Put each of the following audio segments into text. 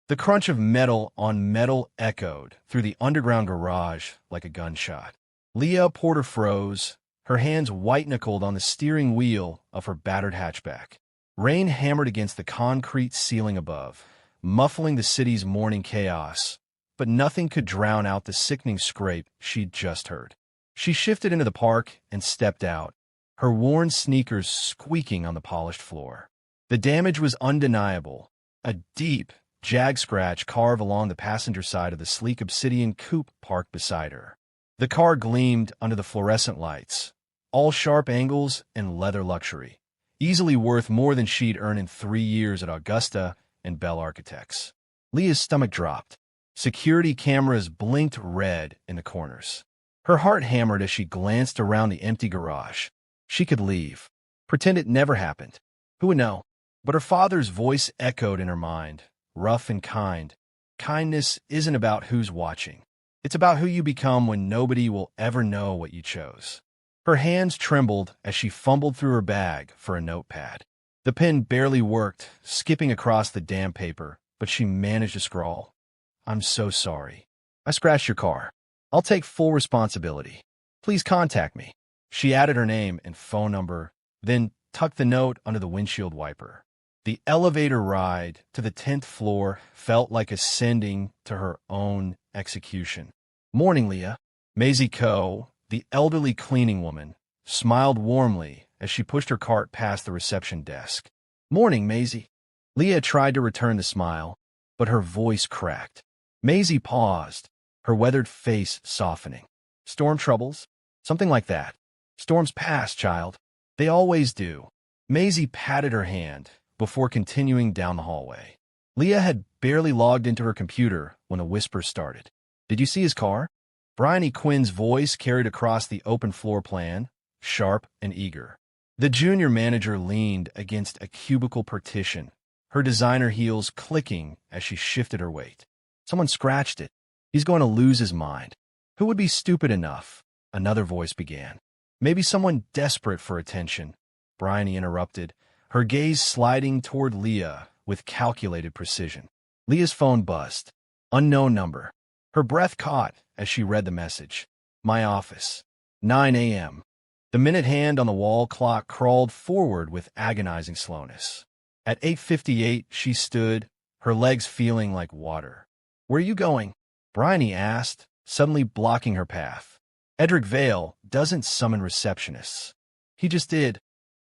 The crunch of metal on metal echoed through the underground garage like a gunshot. Leah Porter froze, her hands white-knuckled on the steering wheel of her battered hatchback. Rain hammered against the concrete ceiling above, muffling the city's morning chaos, but nothing could drown out the sickening scrape she'd just heard. She shifted into the park and stepped out, her worn sneakers squeaking on the polished floor. The damage was undeniable. A deep, jag scratch carved along the passenger side of the sleek obsidian coupe parked beside her. The car gleamed under the fluorescent lights, all sharp angles and leather luxury, easily worth more than she'd earned in 3 years at Augusta and Bell Architects. Leah's stomach dropped. Security cameras blinked red in the corners. Her heart hammered as she glanced around the empty garage. She could leave. Pretend it never happened. Who would know? But her father's voice echoed in her mind, rough and kind. Kindness isn't about who's watching. It's about who you become when nobody will ever know what you chose. Her hands trembled as she fumbled through her bag for a notepad. The pen barely worked, skipping across the damp paper, but she managed to scrawl. "I'm so sorry. I scratched your car. I'll take full responsibility. Please contact me." She added her name and phone number, then tucked the note under the windshield wiper. The elevator ride to the 10th floor felt like ascending to her own execution. "Morning, Leah." Maisie Coe, the elderly cleaning woman, smiled warmly as she pushed her cart past the reception desk. "Morning, Maisie." Leah tried to return the smile, but her voice cracked. Maisie paused, her weathered face softening. "Storm troubles?" "Something like that." "Storms pass, child. They always do." Maisie patted her hand before continuing down the hallway. Leah had barely logged into her computer when a whisper started. "Did you see his car?" Bryony Quinn's voice carried across the open floor plan, sharp and eager. The junior manager leaned against a cubicle partition, her designer heels clicking as she shifted her weight. "Someone scratched it. He's going to lose his mind." "Who would be stupid enough?" another voice began. "Maybe someone desperate for attention," Bryony interrupted, her gaze sliding toward Leah with calculated precision. Leah's phone buzzed. Unknown number. Her breath caught as she read the message. "My office. 9 a.m. The minute hand on the wall clock crawled forward with agonizing slowness. At 8:58, she stood, her legs feeling like water. "Where are you going?" Bryony asked, suddenly blocking her path. "Edric Vale doesn't summon receptionists." "He just did,"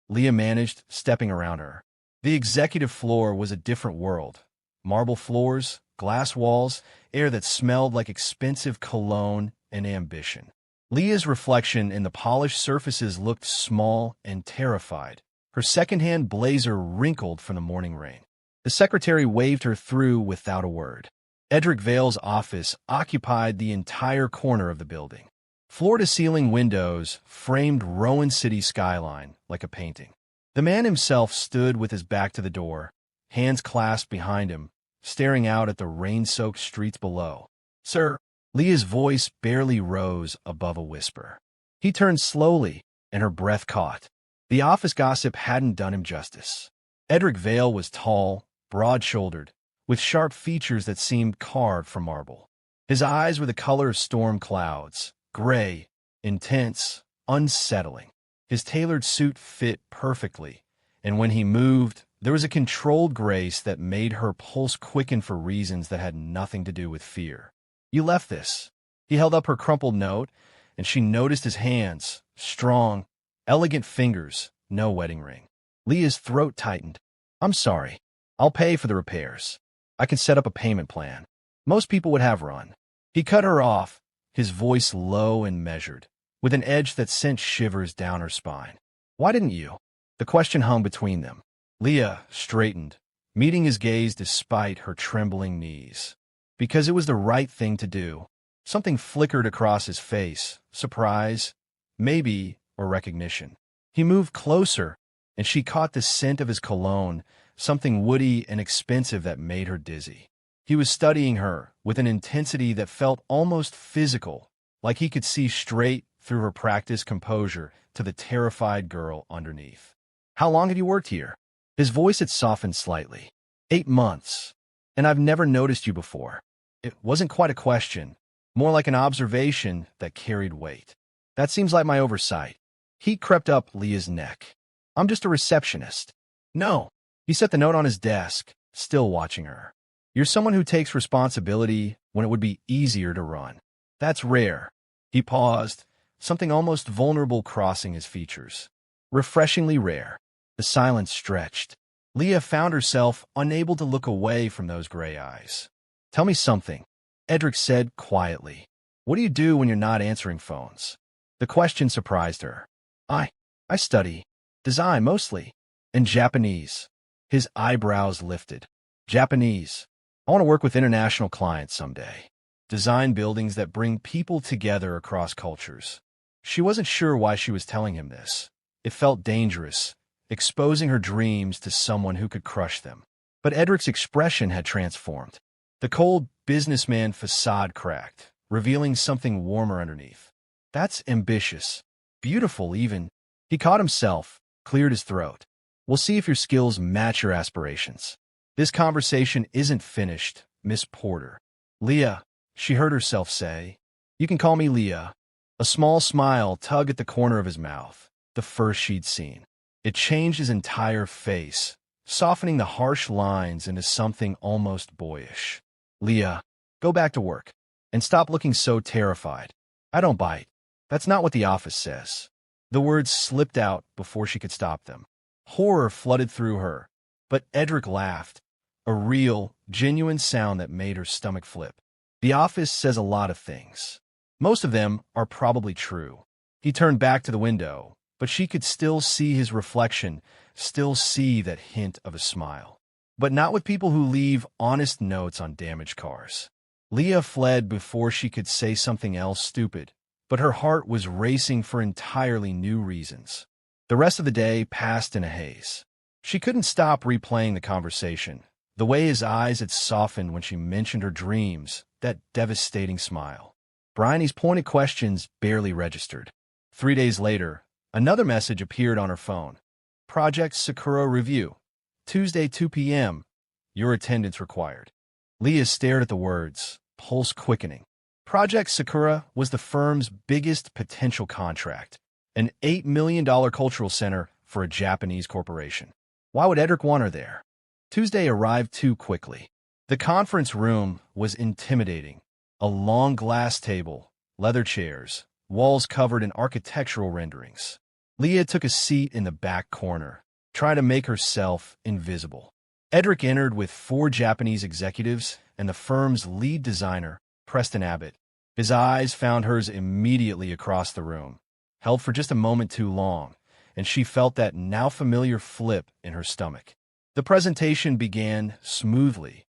Leah managed, stepping around her. The executive floor was a different world. Marble floors, glass walls, air that smelled like expensive cologne and ambition. Leah's reflection in the polished surfaces looked small and terrified, her second-hand blazer wrinkled from the morning rain. The secretary waved her through without a word. Edric Vale's office occupied the entire corner of the building. Floor-to-ceiling windows framed Rowan City skyline like a painting. The man himself stood with his back to the door, hands clasped behind him, staring out at the rain-soaked streets below. "Sir," Leah's voice barely rose above a whisper. He turned slowly, and her breath caught. The office gossip hadn't done him justice. Edric Vale was tall, broad-shouldered, with sharp features that seemed carved from marble. His eyes were the color of storm clouds, gray, intense, unsettling. His tailored suit fit perfectly, and when he moved, there was a controlled grace that made her pulse quicken for reasons that had nothing to do with fear. "You left this." He held up her crumpled note, and she noticed his hands, strong, elegant fingers, no wedding ring. Leah's throat tightened. "I'm sorry. I'll pay for the repairs. I can set up a payment plan. Most people would have run." He cut her off, his voice low and measured, with an edge that sent shivers down her spine. "Why didn't you?" The question hung between them. Leah straightened, meeting his gaze despite her trembling knees. "Because it was the right thing to do." Something flickered across his face, surprise, maybe, or recognition. He moved closer, and she caught the scent of his cologne, something woody and expensive that made her dizzy. He was studying her with an intensity that felt almost physical, like he could see straight through her practiced composure to the terrified girl underneath. "How long have you worked here?" His voice had softened slightly. 8 months. and I've never noticed you before." It wasn't quite a question, more like an observation that carried weight. "That seems like my oversight." Heat crept up Leah's neck. "I'm just a receptionist." "No." He set the note on his desk, still watching her. "You're someone who takes responsibility when it would be easier to run. That's rare." He paused, something almost vulnerable crossing his features. "Refreshingly rare." The silence stretched. Leah found herself unable to look away from those gray eyes. "Tell me something," Edric said quietly. "What do you do when you're not answering phones?" The question surprised her. I study. Design, mostly. And Japanese." His eyebrows lifted. "Japanese. I want to work with international clients someday. Design buildings that bring people together across cultures." She wasn't sure why she was telling him this. It felt dangerous, exposing her dreams to someone who could crush them. But Edric's expression had transformed. The cold businessman facade cracked, revealing something warmer underneath. "That's ambitious. Beautiful, even." He caught himself, cleared his throat. "We'll see if your skills match your aspirations." "This conversation isn't finished, Miss Porter." "Leah," she heard herself say. "You can call me Leah." A small smile tugged at the corner of his mouth, the first she'd seen. It changed his entire face, softening the harsh lines into something almost boyish. "Leah, go back to work. And stop looking so terrified." "I don't bite. That's not what the office says." The words slipped out before she could stop them. Horror flooded through her, but Edric laughed, a real, genuine sound that made her stomach flip. "The office says a lot of things. Most of them are probably true." He turned back to the window, but she could still see his reflection, still see that hint of a smile. But not with people who leave honest notes on damaged cars. Leah fled before she could say something else stupid, but her heart was racing for entirely new reasons. The rest of the day passed in a haze. She couldn't stop replaying the conversation, the way his eyes had softened when she mentioned her dreams, that devastating smile. Bryony's pointed questions barely registered. 3 days later, another message appeared on her phone. "Project Sakura Review. Tuesday, 2 p.m. Your attendance required." Leah stared at the words, pulse quickening. Project Sakura was the firm's biggest potential contract, an $8 million cultural center for a Japanese corporation. Why would Edric want her there? Tuesday arrived too quickly. The conference room was intimidating. A long glass table, leather chairs, walls covered in architectural renderings. Leah took a seat in the back corner, trying to make herself invisible. Edric entered with 4 Japanese executives and the firm's lead designer, Preston Abbott. His eyes found hers immediately across the room, held for just a moment too long, and she felt that now familiar flip in her stomach. The presentation began smoothly,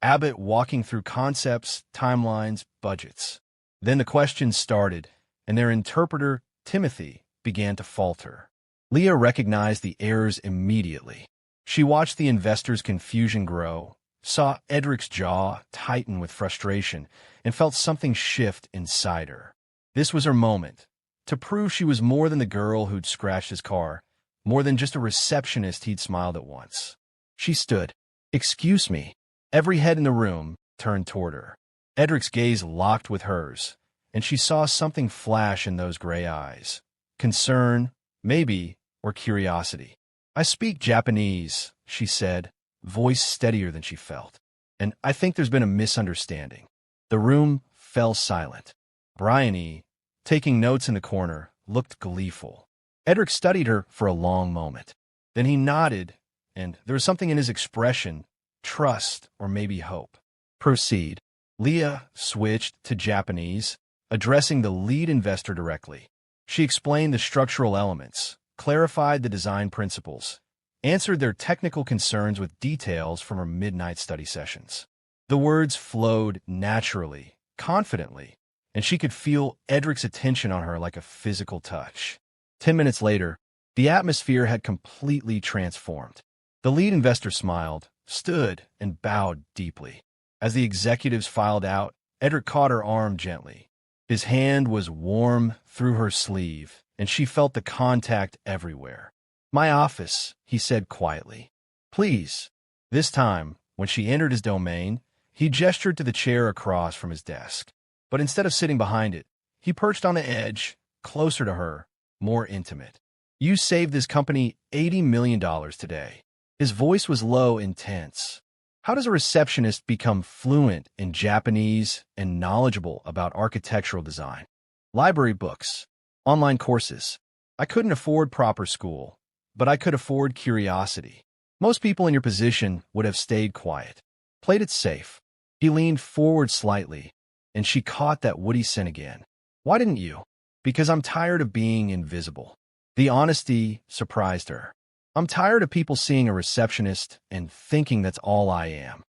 Abbott walking through concepts, timelines, budgets. Then the questions started, and their interpreter, Timothy, began to falter. Leah recognized the errors immediately. She watched the investors' confusion grow, saw Edric's jaw tighten with frustration, and felt something shift inside her. This was her moment, to prove she was more than the girl who'd scratched his car, more than just a receptionist he'd smiled at once. She stood. "Excuse me." Every head in the room turned toward her. Edric's gaze locked with hers, and she saw something flash in those gray eyes. Concern, maybe, or curiosity. "I speak Japanese," she said, voice steadier than she felt. "And I think there's been a misunderstanding." The room fell silent. Bryony, taking notes in the corner, looked gleeful. Edric studied her for a long moment. Then he nodded, and there was something in his expression, trust or maybe hope. "Proceed." Leah switched to Japanese, addressing the lead investor directly. She explained the structural elements, clarified the design principles, answered their technical concerns with details from her midnight study sessions. The words flowed naturally, confidently, and she could feel Edric's attention on her like a physical touch. 10 minutes later, the atmosphere had completely transformed. The lead investor smiled, stood, and bowed deeply. As the executives filed out, Edric caught her arm gently. His hand was warm through her sleeve, and she felt the contact everywhere. "My office," he said quietly. "Please." This time, When she entered his domain, he gestured to the chair across from his desk. But instead of sitting behind it, he perched on the edge, closer to her, more intimate. You saved this company $80 million today. His voice was low, intense. How does a receptionist become fluent in Japanese and knowledgeable about architectural design? Library books, online courses. I couldn't afford proper school, but I could afford curiosity. Most people in your position would have stayed quiet, played it safe. He leaned forward slightly, and she caught that woody scent again. Why didn't you? Because I'm tired of being invisible. The honesty surprised her. I'm tired of people seeing a receptionist and thinking that's all I am.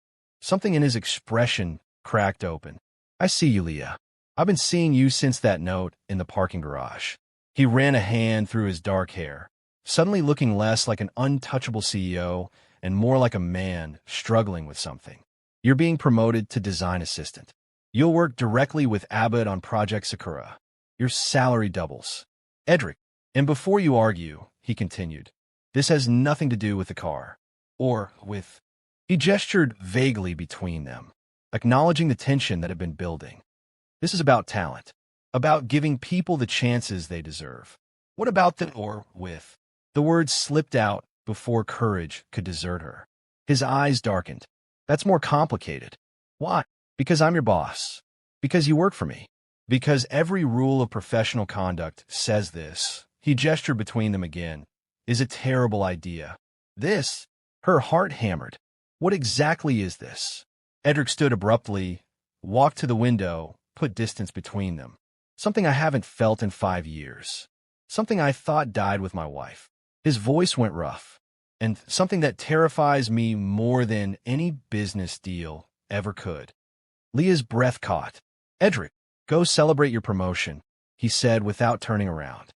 Something in his expression cracked open. I see you, Leah. I've been seeing you since that note in the parking garage. He ran a hand through his dark hair, suddenly looking less like an untouchable CEO and more like a man struggling with something. You're being promoted to design assistant. You'll work directly with Abbott on Project Sakura. Your salary doubles. Edric, and before you argue, he continued, this has nothing to do with the car. Or with... He gestured vaguely between them, acknowledging the tension that had been building. This is about talent, about giving people the chances they deserve. What about the or with? The words slipped out before courage could desert her. His eyes darkened. That's more complicated. Why? Because I'm your boss. Because you work for me. Because every rule of professional conduct says this. He gestured between them again. Is a terrible idea. This? Her heart hammered. What exactly is this? Edric stood abruptly, walked to the window, put distance between them. Something I haven't felt in 5 years. Something I thought died with my wife. His voice went rough. And something that terrifies me more than any business deal ever could. Leah's breath caught. Edric, go celebrate your promotion, he said without turning around.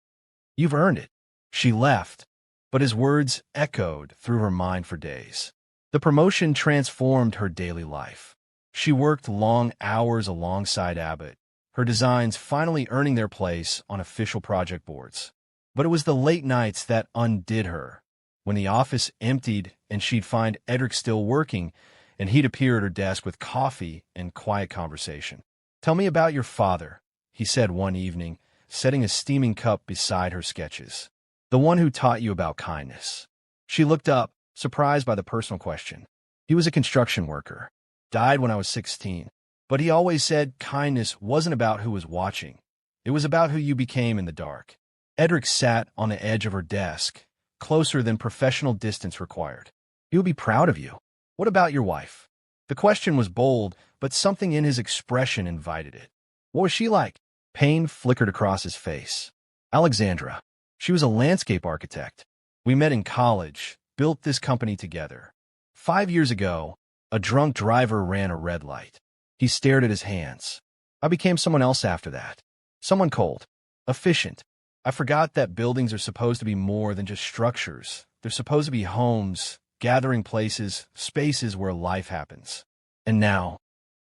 You've earned it. She left, but his words echoed through her mind for days. The promotion transformed her daily life. She worked long hours alongside Abbott, her designs finally earning their place on official project boards. But it was the late nights that undid her. When the office emptied and she'd find Edric still working, and he'd appear at her desk with coffee and quiet conversation. Tell me about your father, he said one evening, setting a steaming cup beside her sketches. The one who taught you about kindness. She looked up, surprised by the personal question. He was a construction worker. Died when I was 16. But he always said kindness wasn't about who was watching. It was about who you became in the dark. Edric sat on the edge of her desk, closer than professional distance required. He would be proud of you. What about your wife? The question was bold, but something in his expression invited it. What was she like? Pain flickered across his face. Alexandra. She was a landscape architect. We met in college, built this company together. 5 years ago, a drunk driver ran a red light. He stared at his hands. I became someone else after that. Someone cold. Efficient. I forgot that buildings are supposed to be more than just structures. They're supposed to be homes, gathering places, spaces where life happens. And now,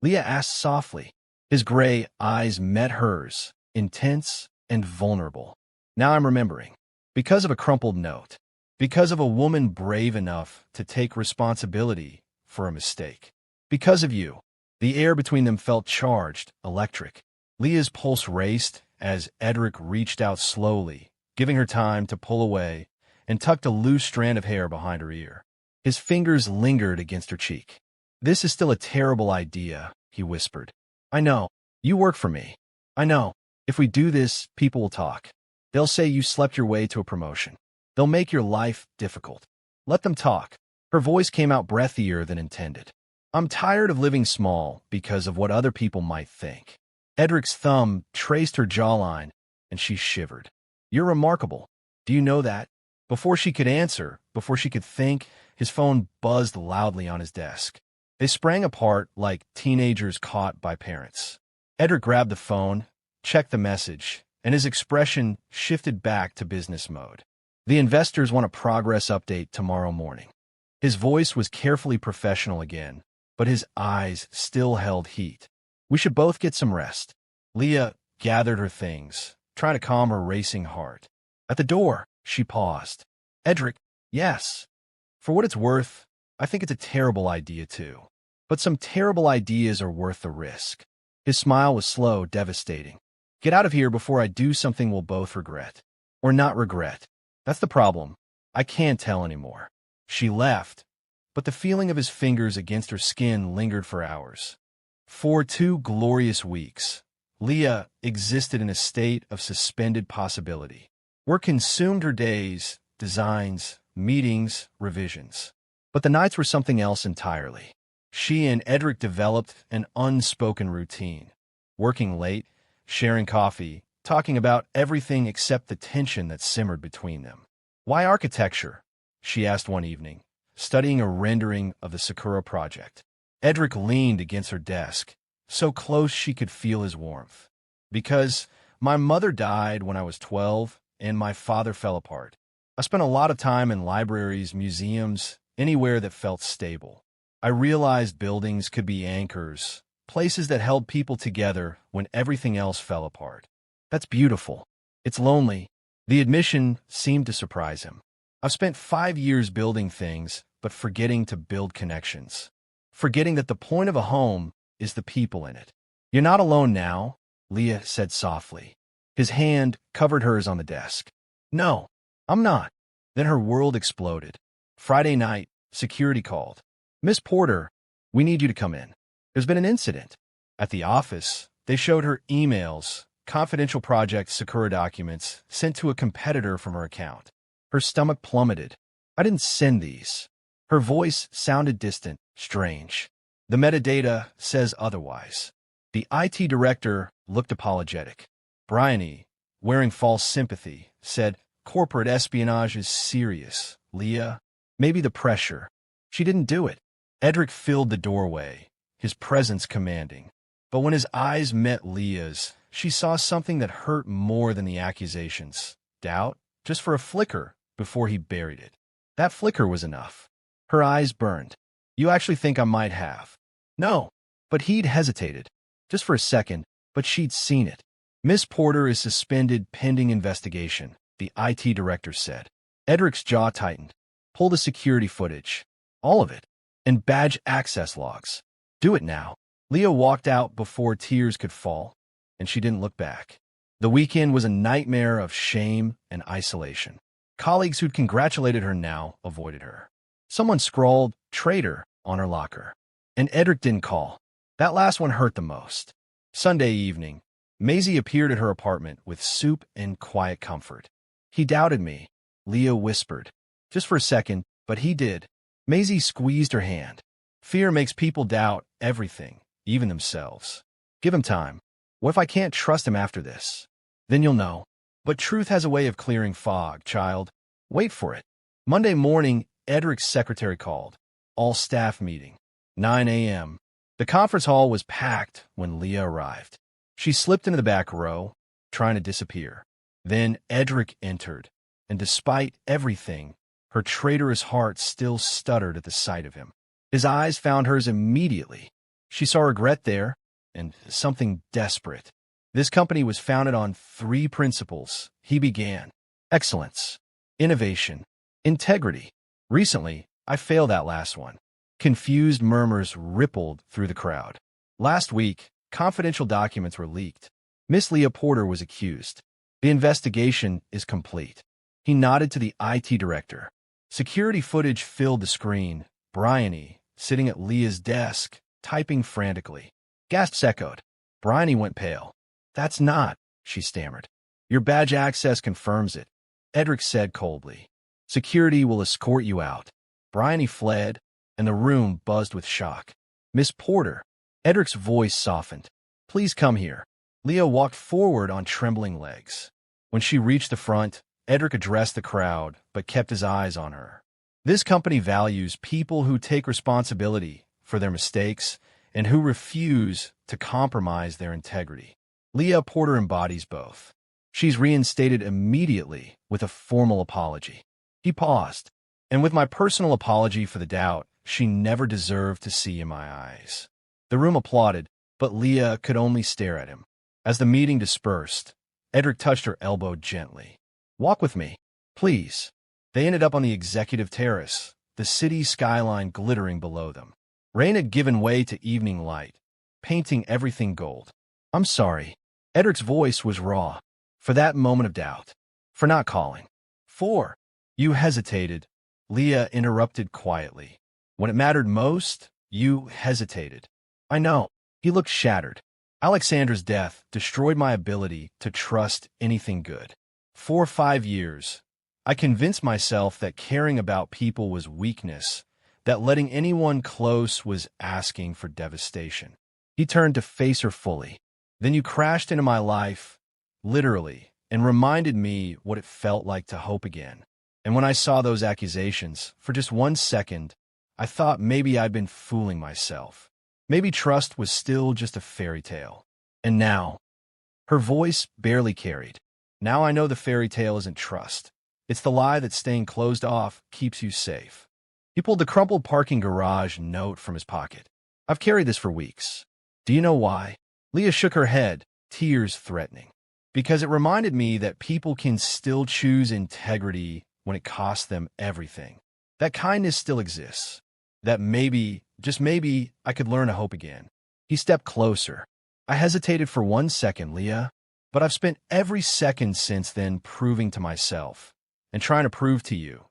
Leah asked softly. His gray eyes met hers, intense and vulnerable. Now I'm remembering. Because of a crumpled note. Because of a woman brave enough to take responsibility for a mistake. Because of you. The air between them felt charged, electric. Leah's pulse raced as Edric reached out slowly, giving her time to pull away, and tucked a loose strand of hair behind her ear. His fingers lingered against her cheek. This is still a terrible idea, he whispered. I know. You work for me. I know. If we do this, people will talk. They'll say you slept your way to a promotion. They'll make your life difficult. Let them talk. Her voice came out breathier than intended. I'm tired of living small because of what other people might think. Edric's thumb traced her jawline, and she shivered. You're remarkable. Do you know that? Before she could answer, before she could think, his phone buzzed loudly on his desk. They sprang apart like teenagers caught by parents. Edric grabbed the phone, checked the message, and his expression shifted back to business mode. The investors want a progress update tomorrow morning. His voice was carefully professional again, but his eyes still held heat. We should both get some rest. Leah gathered her things, trying to calm her racing heart. At the door, she paused. Edric, yes. For what it's worth, I think it's a terrible idea, too. But some terrible ideas are worth the risk. His smile was slow, devastating. Get out of here before I do something we'll both regret. Or not regret. That's the problem. I can't tell anymore. She left, but the feeling of his fingers against her skin lingered for hours. For 2 glorious weeks, Leah existed in a state of suspended possibility. Work consumed her days, designs, meetings, revisions. But the nights were something else entirely. She and Edric developed an unspoken routine. Working late, sharing coffee, talking about everything except the tension that simmered between them. Why architecture? She asked one evening, studying a rendering of the Sakura project. Edric leaned against her desk, so close she could feel his warmth. Because my mother died when I was 12, and my father fell apart. I spent a lot of time in libraries, museums, anywhere that felt stable. I realized buildings could be anchors, places that held people together when everything else fell apart. That's beautiful. It's lonely. The admission seemed to surprise him. I've spent 5 years building things, but forgetting to build connections. Forgetting that the point of a home is the people in it. You're not alone now, Leah said softly. His hand covered hers on the desk. No, I'm not. Then her world exploded. Friday night, security called. Miss Porter, we need you to come in. There's been an incident. At the office, they showed her emails, confidential project Sakura documents sent to a competitor from her account. Her stomach plummeted. I didn't send these. Her voice sounded distant, strange. The metadata says otherwise. The IT director looked apologetic. Bryony, wearing false sympathy, said, corporate espionage is serious. Leah, maybe the pressure. She didn't do it. Edric filled the doorway, his presence commanding. But when his eyes met Leah's, she saw something that hurt more than the accusations. Doubt, just for a flicker, before he buried it. That flicker was enough. Her eyes burned. You actually think I might have? No. But he'd hesitated. Just for a second, but she'd seen it. Miss Porter is suspended pending investigation, the IT director said. Edric's jaw tightened. Pull the security footage. All of it. And badge access logs. Do it now. Leah walked out before tears could fall, and she didn't look back. The weekend was a nightmare of shame and isolation. Colleagues who'd congratulated her now avoided her. Someone scrawled, traitor, on her locker. And Edric didn't call. That last one hurt the most. Sunday evening, Maisie appeared at her apartment with soup and quiet comfort. He doubted me, Leah whispered. Just for a second, but he did. Maisie squeezed her hand. Fear makes people doubt everything, even themselves. Give him time. What if I can't trust him after this? Then you'll know. But truth has a way of clearing fog, child. Wait for it. Monday morning, Edric's secretary called. All staff meeting. 9 a.m. The conference hall was packed when Leah arrived. She slipped into the back row, trying to disappear. Then Edric entered, and despite everything, her traitorous heart still stuttered at the sight of him. His eyes found hers immediately. She saw regret there, and something desperate. This company was founded on 3 principles, he began. Excellence, innovation, integrity. Recently, I failed that last one. Confused murmurs rippled through the crowd. Last week, confidential documents were leaked. Miss Leah Porter was accused. The investigation is complete. He nodded to the IT director. Security footage filled the screen. Bryony, sitting at Leah's desk, typing frantically. Gasps echoed. Bryony went pale. That's not, she stammered. Your badge access confirms it, Edric said coldly. Security will escort you out. Bryony fled, and the room buzzed with shock. Miss Porter, Edric's voice softened. Please come here. Leah walked forward on trembling legs. When she reached the front, Edric addressed the crowd, but kept his eyes on her. This company values people who take responsibility for their mistakes and who refuse to compromise their integrity. Leah Porter embodies both. She's reinstated immediately with a formal apology. He paused, and with my personal apology for the doubt she never deserved to see in my eyes. The room applauded, but Leah could only stare at him. As the meeting dispersed, Edric touched her elbow gently. Walk with me, please. They ended up on the executive terrace, the city skyline glittering below them. Rain had given way to evening light, painting everything gold. I'm sorry. Edric's voice was raw. For that moment of doubt. For not calling. For. You hesitated. Leah interrupted quietly. When it mattered most, you hesitated. I know. He looked shattered. Alexandra's death destroyed my ability to trust anything good. For 5 years, I convinced myself that caring about people was weakness, that letting anyone close was asking for devastation. He turned to face her fully. Then you crashed into my life, literally, and reminded me what it felt like to hope again. And when I saw those accusations, for just 1 second, I thought maybe I'd been fooling myself. Maybe trust was still just a fairy tale. And now, her voice barely carried. Now I know the fairy tale isn't trust. It's the lie that staying closed off keeps you safe. He pulled the crumpled parking garage note from his pocket. I've carried this for weeks. Do you know why? Leah shook her head, tears threatening. Because it reminded me that people can still choose integrity when it costs them everything. That kindness still exists. That maybe, just maybe, I could learn to hope again. He stepped closer. I hesitated for 1 second, Leah, but I've spent every second since then proving to myself and trying to prove to you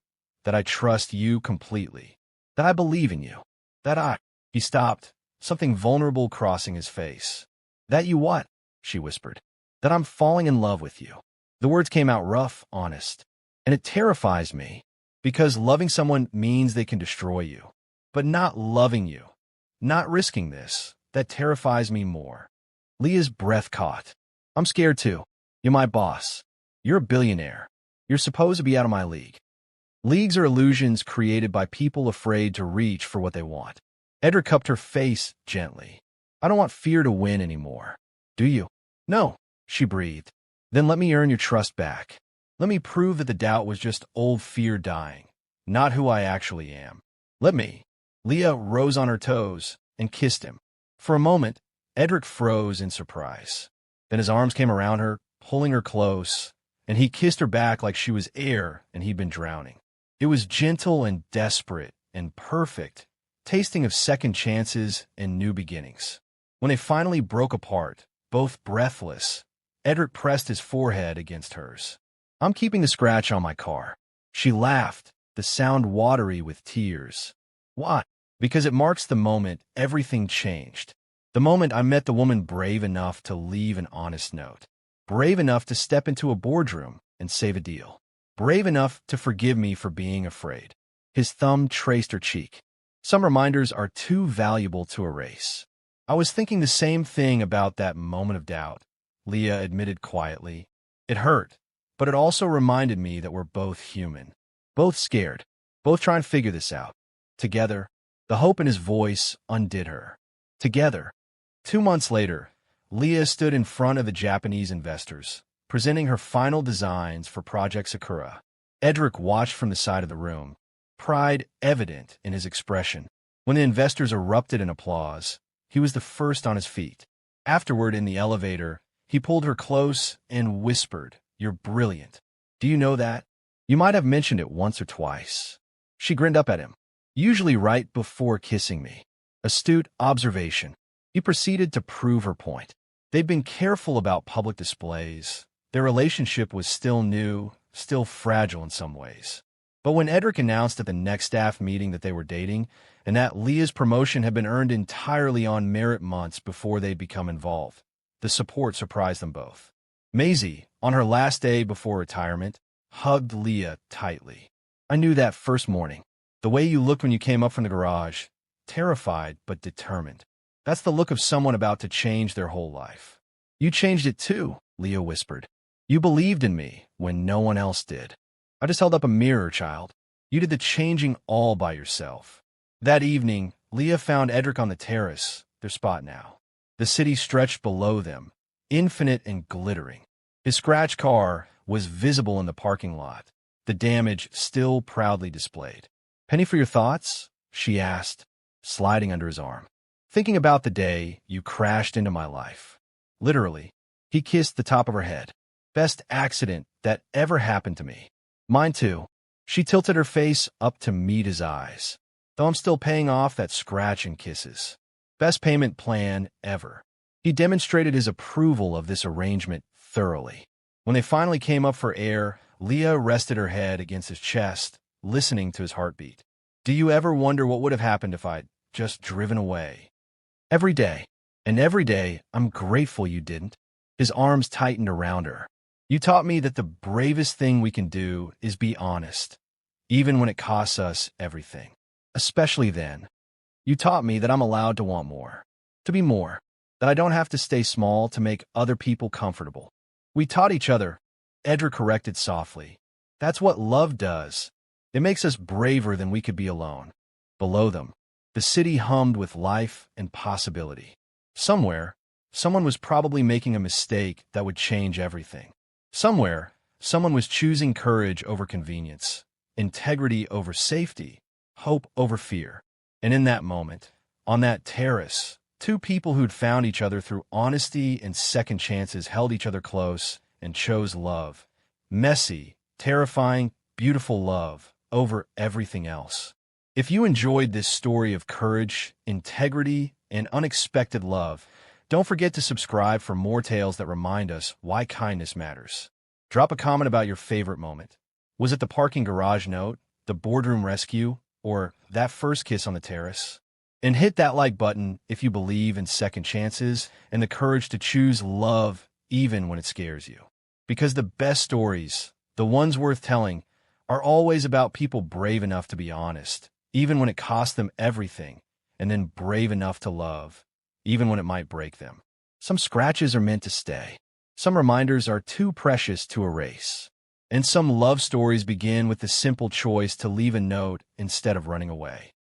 that I trust you completely, that I believe in you, that I... He stopped, something vulnerable crossing his face. That you what? She whispered. That I'm falling in love with you. The words came out rough, honest, and it terrifies me because loving someone means they can destroy you, but not loving you, not risking this, that terrifies me more. Leah's breath caught. I'm scared too. You're my boss. You're a billionaire. You're supposed to be out of my league. Leagues are illusions created by people afraid to reach for what they want. Edric cupped her face gently. I don't want fear to win anymore. Do you? No, she breathed. Then let me earn your trust back. Let me prove that the doubt was just old fear dying, not who I actually am. Let me. Leah rose on her toes and kissed him. For a moment, Edric froze in surprise. Then his arms came around her, pulling her close, and he kissed her back like she was air and he'd been drowning. It was gentle and desperate and perfect, tasting of second chances and new beginnings. When they finally broke apart, both breathless, Edric pressed his forehead against hers. I'm keeping the scratch on my car. She laughed, the sound watery with tears. Why? Because it marks the moment everything changed. The moment I met the woman brave enough to leave an honest note. Brave enough to step into a boardroom and save a deal. Brave enough to forgive me for being afraid. His thumb traced her cheek. Some reminders are too valuable to erase. I was thinking the same thing about that moment of doubt, Leah admitted quietly. It hurt, but it also reminded me that we're both human. Both scared. Both trying to figure this out. Together. The hope in his voice undid her. Together. 2 months later, Leah stood in front of the Japanese investors, presenting her final designs for Project Sakura. Edric watched from the side of the room, pride evident in his expression. When the investors erupted in applause, he was the first on his feet. Afterward, in the elevator, he pulled her close and whispered, "You're brilliant. Do you know that? You might have mentioned it once or twice." She grinned up at him, usually right before kissing me. Astute observation. He proceeded to prove her point. They'd been careful about public displays. Their relationship was still new, still fragile in some ways. But when Edric announced at the next staff meeting that they were dating, and that Leah's promotion had been earned entirely on merit months before they'd become involved, the support surprised them both. Maisie, on her last day before retirement, hugged Leah tightly. I knew that first morning. The way you looked when you came up from the garage, terrified but determined. That's the look of someone about to change their whole life. You changed it too, Leah whispered. You believed in me when no one else did. I just held up a mirror, child. You did the changing all by yourself. That evening, Leah found Edric on the terrace, their spot now. The city stretched below them, infinite and glittering. His scratch car was visible in the parking lot, the damage still proudly displayed. Penny for your thoughts? She asked, sliding under his arm. Thinking about the day you crashed into my life. Literally. He kissed the top of her head. Best accident that ever happened to me. Mine too. She tilted her face up to meet his eyes. Though I'm still paying off that scratch and kisses. Best payment plan ever. He demonstrated his approval of this arrangement thoroughly. When they finally came up for air, Leah rested her head against his chest, listening to his heartbeat. Do you ever wonder what would have happened if I'd just driven away? Every day. And every day, I'm grateful you didn't. His arms tightened around her. You taught me that the bravest thing we can do is be honest, even when it costs us everything. Especially then. You taught me that I'm allowed to want more, to be more, that I don't have to stay small to make other people comfortable. We taught each other, Edric corrected softly. That's what love does. It makes us braver than we could be alone. Below them, the city hummed with life and possibility. Somewhere, someone was probably making a mistake that would change everything. Somewhere, someone was choosing courage over convenience, integrity over safety, hope over fear. And in that moment, on that terrace, two people who'd found each other through honesty and second chances held each other close and chose love. Messy, terrifying, beautiful love over everything else. If you enjoyed this story of courage, integrity, and unexpected love, don't forget to subscribe for more tales that remind us why kindness matters. Drop a comment about your favorite moment. Was it the parking garage note, the boardroom rescue, or that first kiss on the terrace? And hit that like button if you believe in second chances and the courage to choose love even when it scares you. Because the best stories, the ones worth telling, are always about people brave enough to be honest, even when it costs them everything, and then brave enough to love, even when it might break them. Some scratches are meant to stay. Some reminders are too precious to erase. And some love stories begin with the simple choice to leave a note instead of running away.